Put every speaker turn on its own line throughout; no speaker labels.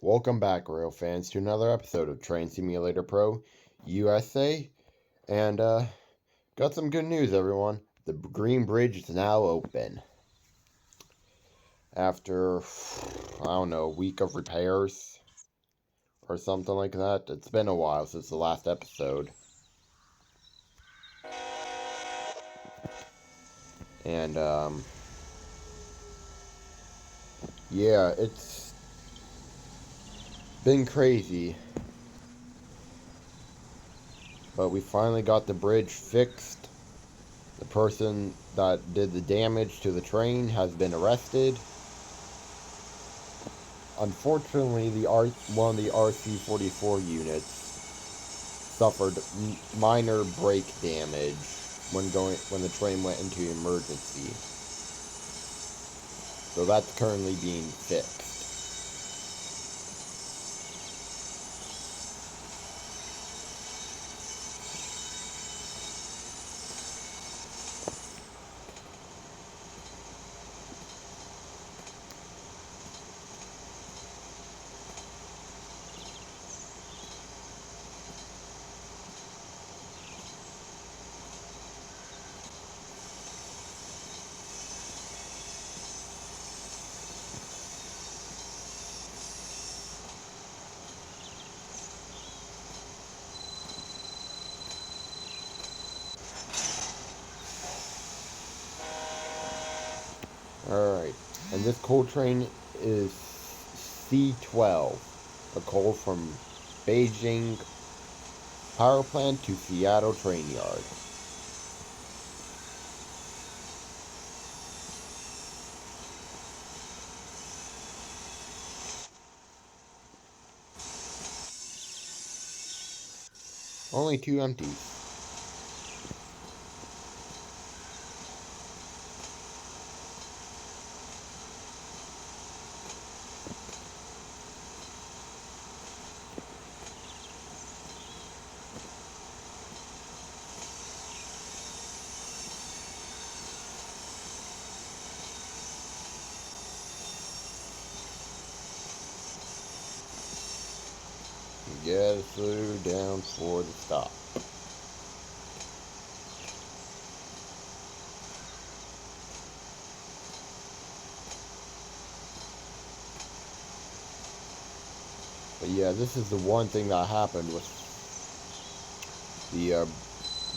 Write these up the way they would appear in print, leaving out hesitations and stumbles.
Welcome back, rail fans, to another episode of Train Simulator Pro USA. And, got some good news, everyone. The Green Bridge is now open. After, I don't know, a week of repairs or something like that. It's been a while since the last episode. And, yeah, it's been crazy. But we finally got the bridge fixed. The person that did the damage to the train has been arrested. Unfortunately, one of the RC-44 units suffered minor brake damage when the train went into emergency. So that's currently being fixed. Alright, and this coal train is C12, a coal from Beijing power plant to Seattle train yard. Only 2 empties. Get through down for the stop. But yeah, this is the one thing that happened with the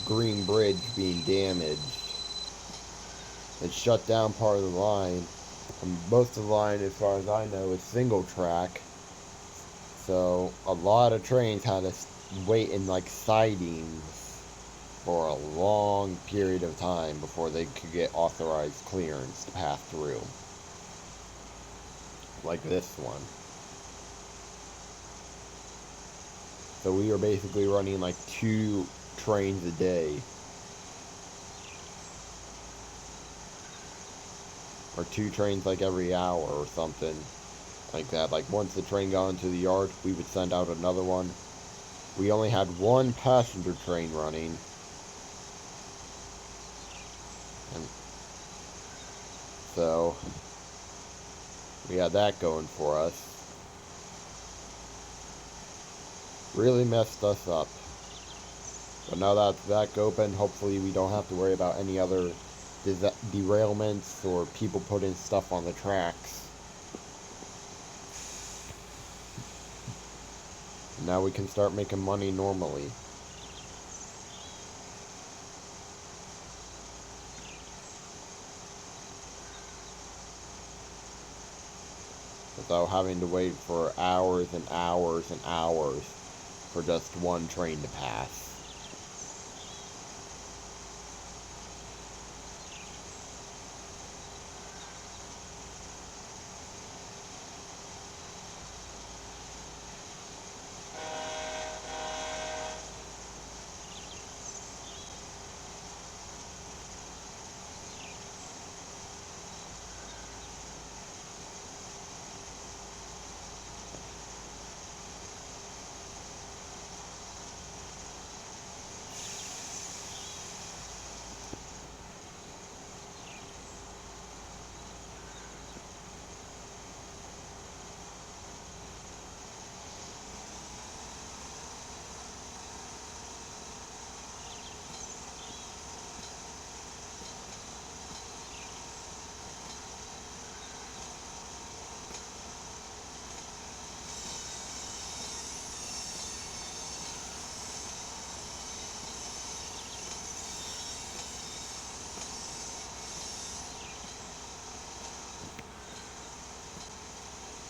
Green Bridge being damaged. It shut down part of the line, and most of the line, as far as I know, is single track. So a lot of trains had to wait in like sidings for a long period of time before they could get authorized clearance to pass through. Like this one. So we are basically running like 2 trains a day. Or 2 trains like every hour or something like that. Like once the train got into the yard, we would send out another one. We only had 1 passenger train running. And so we had that going for us. Really messed us up. But now that that's back open, hopefully we don't have to worry about any other derailments or people putting stuff on the tracks. Now we can start making money normally. Without having to wait for hours and hours and hours for just one train to pass.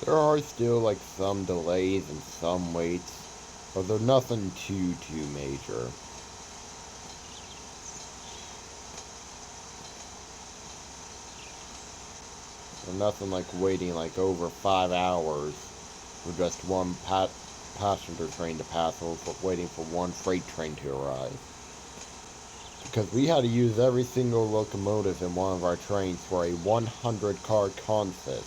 There are still like some delays and some waits, but they're nothing too major. They're nothing like waiting like over 5 hours for just one passenger train to pass, or for waiting for one freight train to arrive. Because we had to use every single locomotive in one of our trains for a 100-car consist.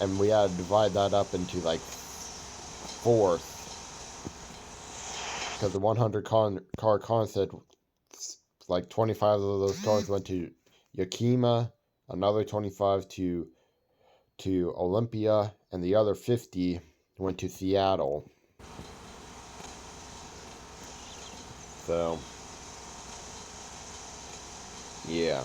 And we had to divide that up into like fourths. Because the 100-car consist, like 25 of those cars went to Yakima, another 25 to Olympia, and the other 50 went to Seattle. So, yeah.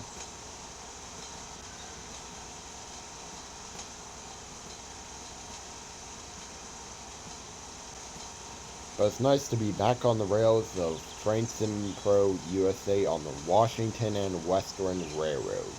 But it's nice to be back on the rails of Train Sim Pro USA on the Washington and Western Railroad.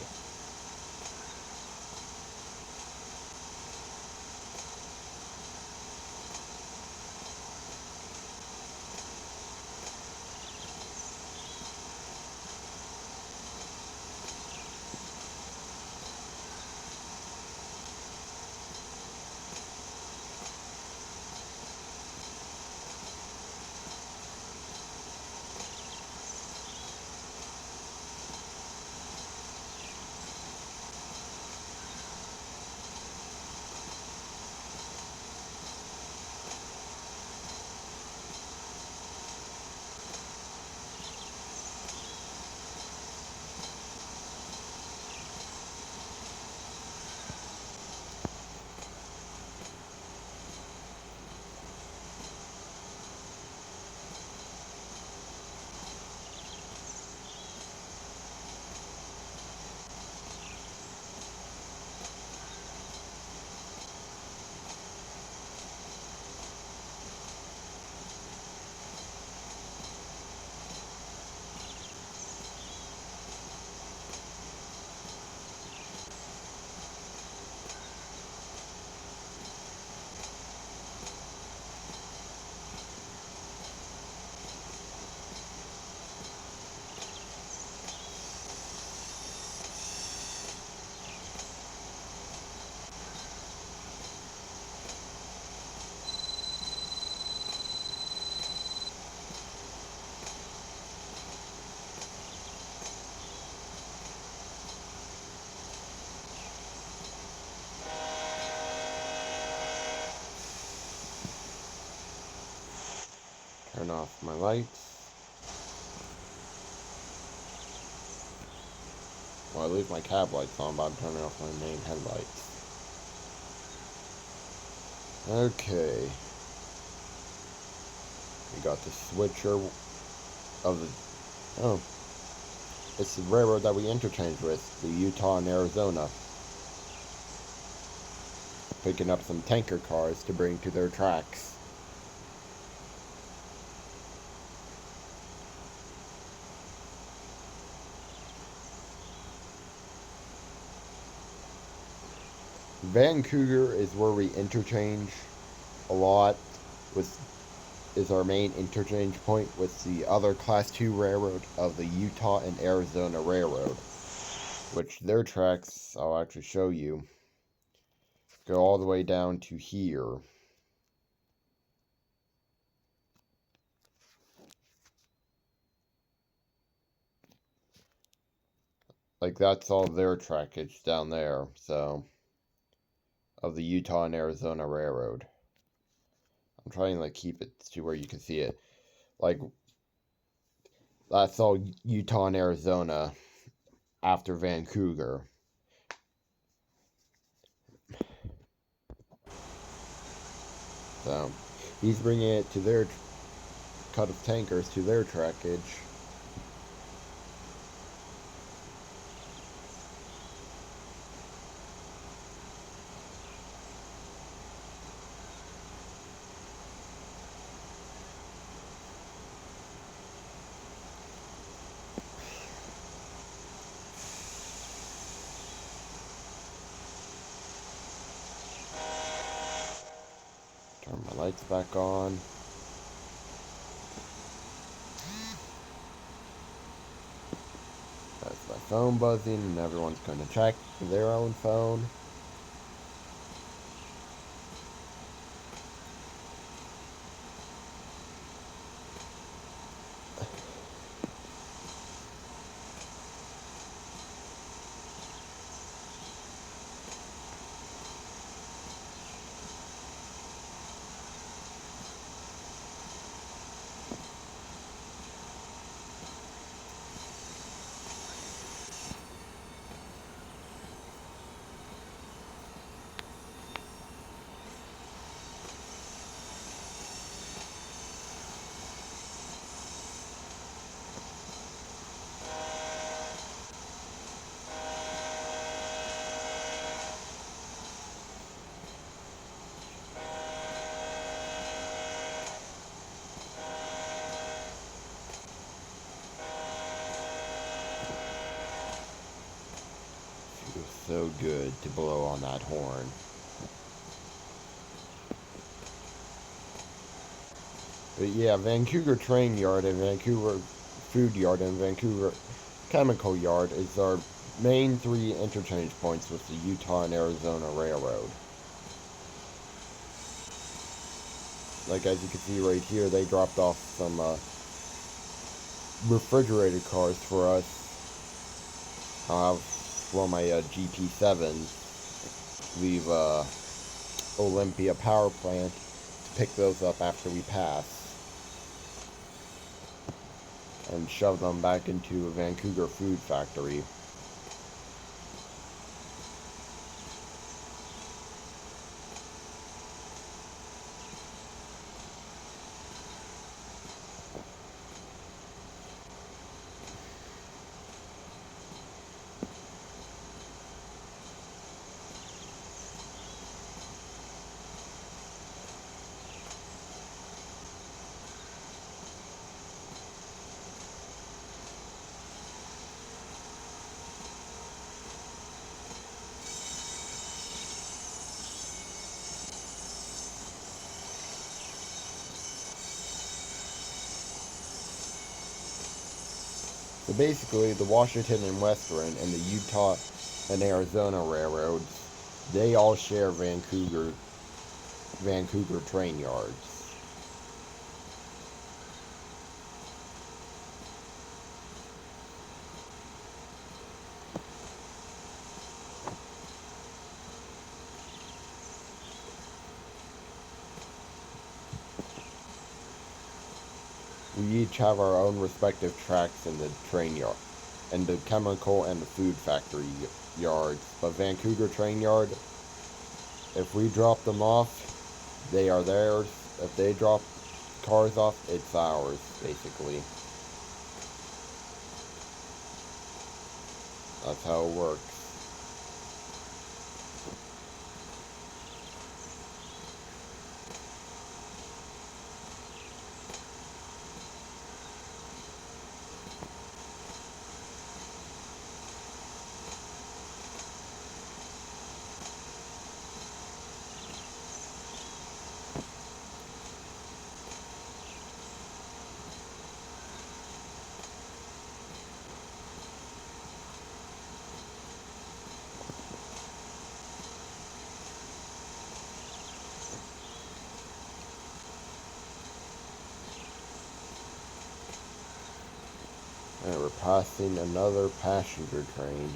Turn off my lights. Well, I leave my cab lights on, but I'm turning off my main headlights. Okay. We got the switcher of the... Oh. It's the railroad that we interchanged with, the Utah and Arizona. Picking up some tanker cars to bring to their tracks. Vancouver is where we interchange a lot, is our main interchange point with the other Class 2 railroad of the Utah and Arizona Railroad, which their tracks, I'll actually show you, go all the way down to here. Like, that's all their trackage down there, so, of the Utah and Arizona Railroad. I'm trying to, like, keep it to where you can see it. Like, that's all Utah and Arizona after Vancouver. So, he's bringing it to their cut of tankers to their trackage. Turn my lights back on. That's my phone buzzing, and everyone's going to check their own phone. Feels so good to blow on that horn. But yeah, Vancouver Train Yard and Vancouver Food Yard and Vancouver Chemical Yard is our main three interchange points with the Utah and Arizona Railroad. Like, as you can see right here, they dropped off some refrigerated cars for us. I'll have one of my GP7s leave Olympia Power Plant to pick those up after we pass and shove them back into a Vancouver food factory. So basically, the Washington and Western and the Utah and Arizona railroads, they all share Vancouver train yards. We each have our own respective tracks in the train yard, and the chemical and the food factory yards. But Vancouver train yard, if we drop them off, they are theirs. If they drop cars off, it's ours, basically. That's how it works. And we're passing another passenger train.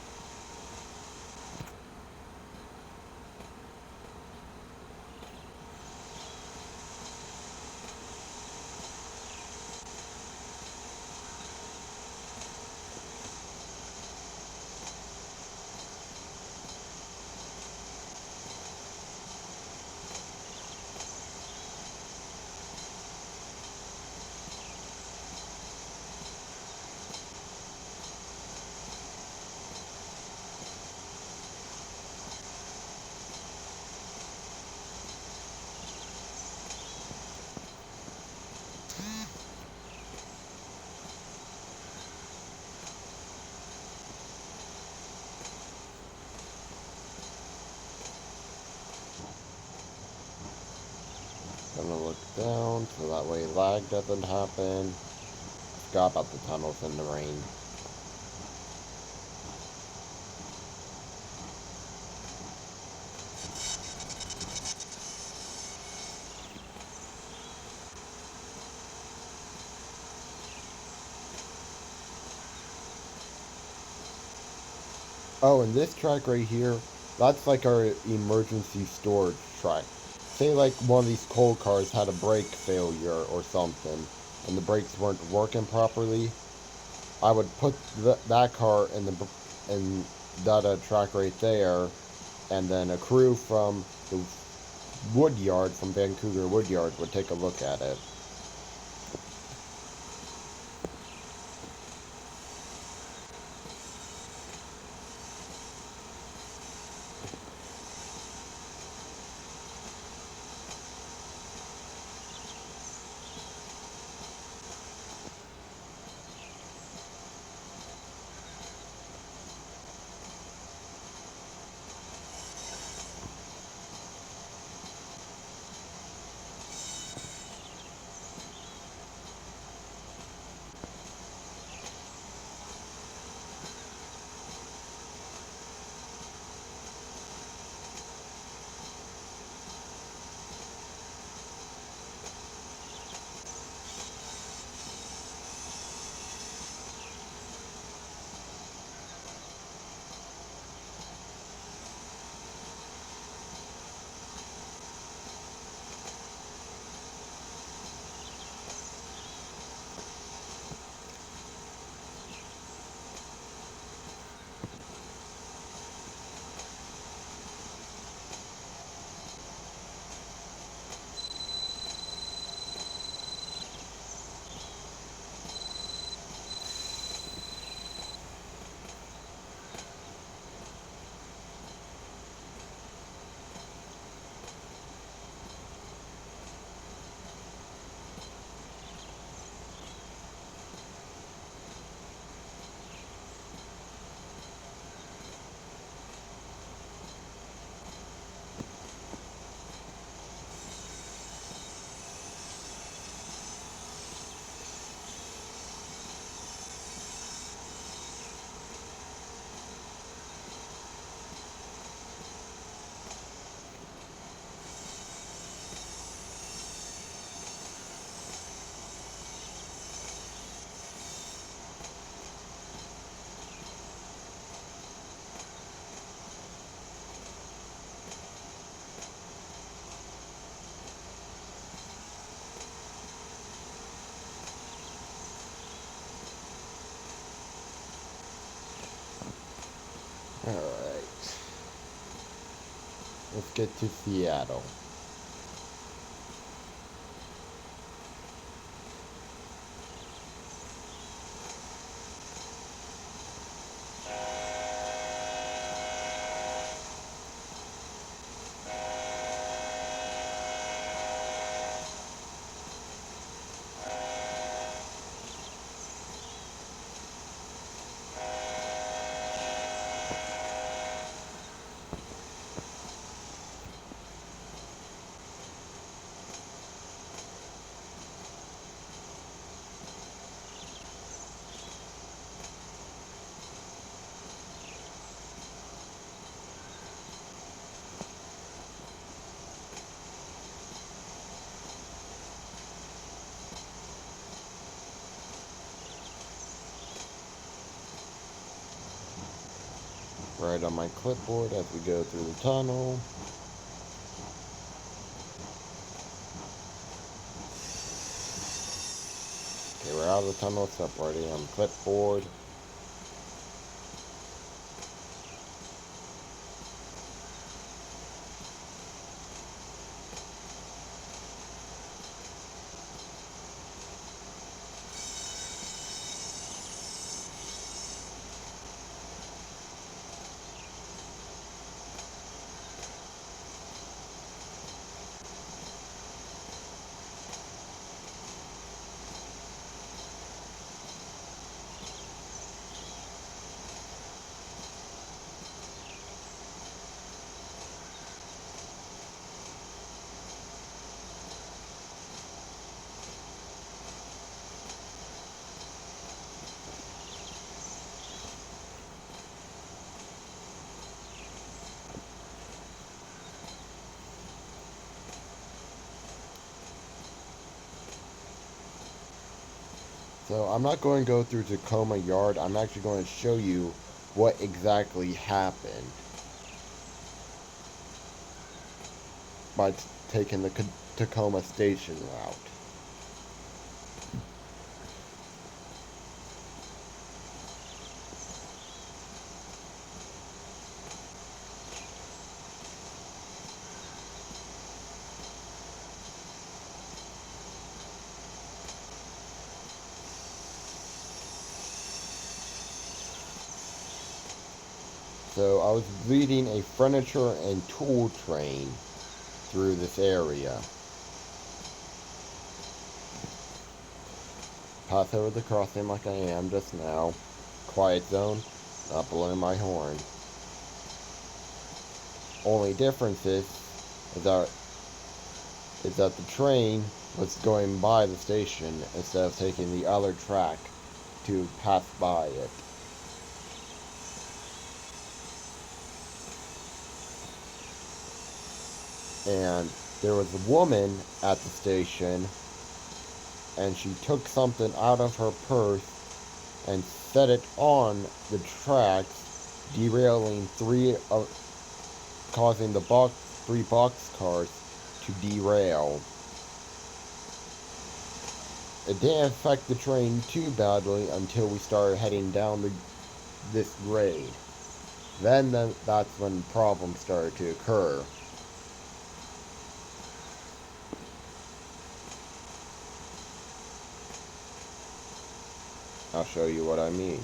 gonna look down so that way lag doesn't happen. Forgot about the tunnels in the rain. Oh, and this track right here, that's like our emergency storage track. Say like one of these coal cars had a brake failure or something, and the brakes weren't working properly. I would put that car in that track right there, and then a crew from the wood yard, from Vancouver Wood Yard, would take a look at it. Alright. Let's get to Seattle. Right on my clipboard as we go through the tunnel. Okay, we're out of the tunnel, separating on the clipboard. So I'm not going to go through Tacoma Yard. I'm actually going to show you what exactly happened by taking the Tacoma station route. So I was leading a furniture and tool train through this area. Pass over the crossing like I am just now. Quiet zone, not blowing my horn. Only difference is that the train was going by the station instead of taking the other track to pass by it. And there was a woman at the station, and she took something out of her purse and set it on the tracks, derailing causing the three box cars to derail. It didn't affect the train too badly until we started heading down this grade. That's when problems started to occur. I'll show you what I mean.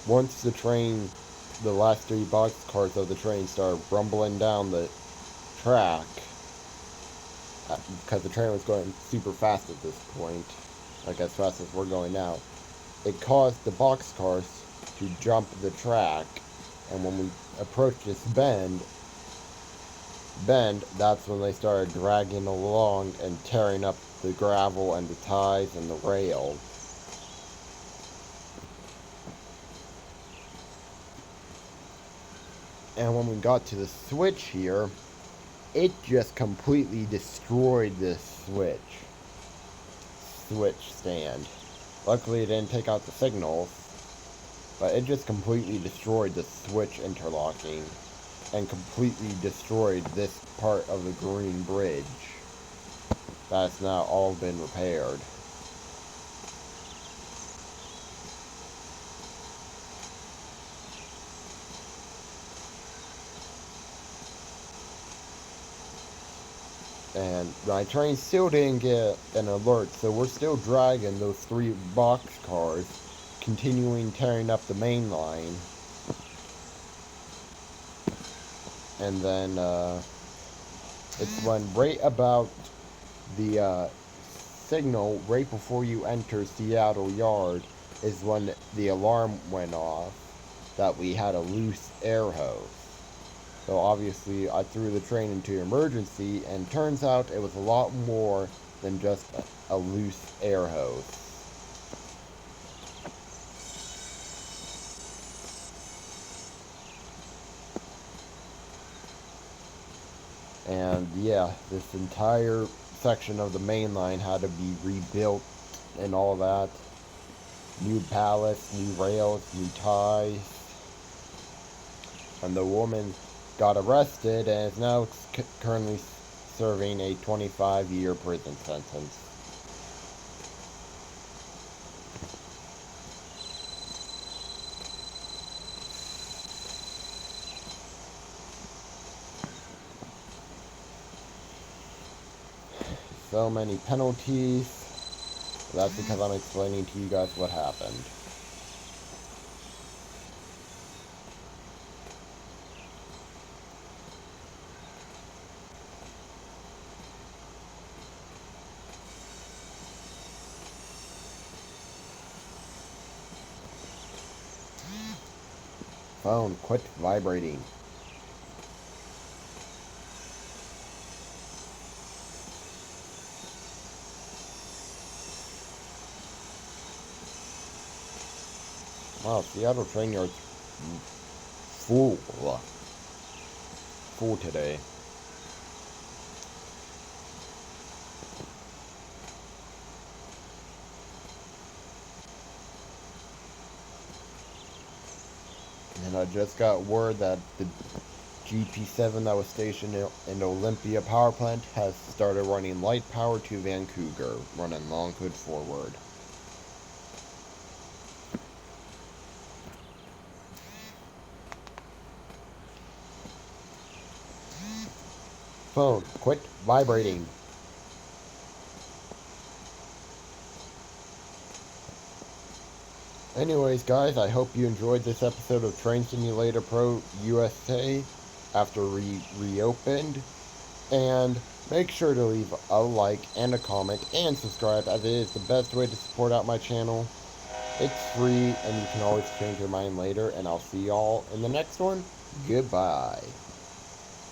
Once the last three boxcars of the train started rumbling down the track, because the train was going super fast at this point, like as fast as we're going now, it caused the boxcars to jump the track, and when we approached this bend, that's when they started dragging along and tearing up the gravel and the ties and the rails. And when we got to the switch here, it just completely destroyed this switch stand. Luckily it didn't take out the signals, but it just completely destroyed the switch interlocking and completely destroyed this part of the green bridge. That's now all been repaired. And my train still didn't get an alert, so we're still dragging those three box cars, continuing tearing up the main line. And then it's when right about the signal, right before you enter Seattle Yard, is when the alarm went off that we had a loose air hose. So obviously I threw the train into emergency, and turns out it was a lot more than just a loose air hose. And yeah, this entire section of the main line had to be rebuilt and all that. New pallets, new rails, new ties. And the woman got arrested and is now currently serving a 25-year prison sentence. So many penalties. That's because I'm explaining to you guys what happened. Phone, quit vibrating. Wow, Seattle train yard's full today. And I just got word that the EP6 that was stationed in Olympia power plant has started running light power to Vancouver, running Longwood forward. Phone, quit vibrating. Anyways, guys, I hope you enjoyed this episode of Train Simulator Pro USA after reopened. And make sure to leave a like and a comment and subscribe, as it is the best way to support out my channel. It's free, and you can always change your mind later, and I'll see y'all in the next one. Goodbye.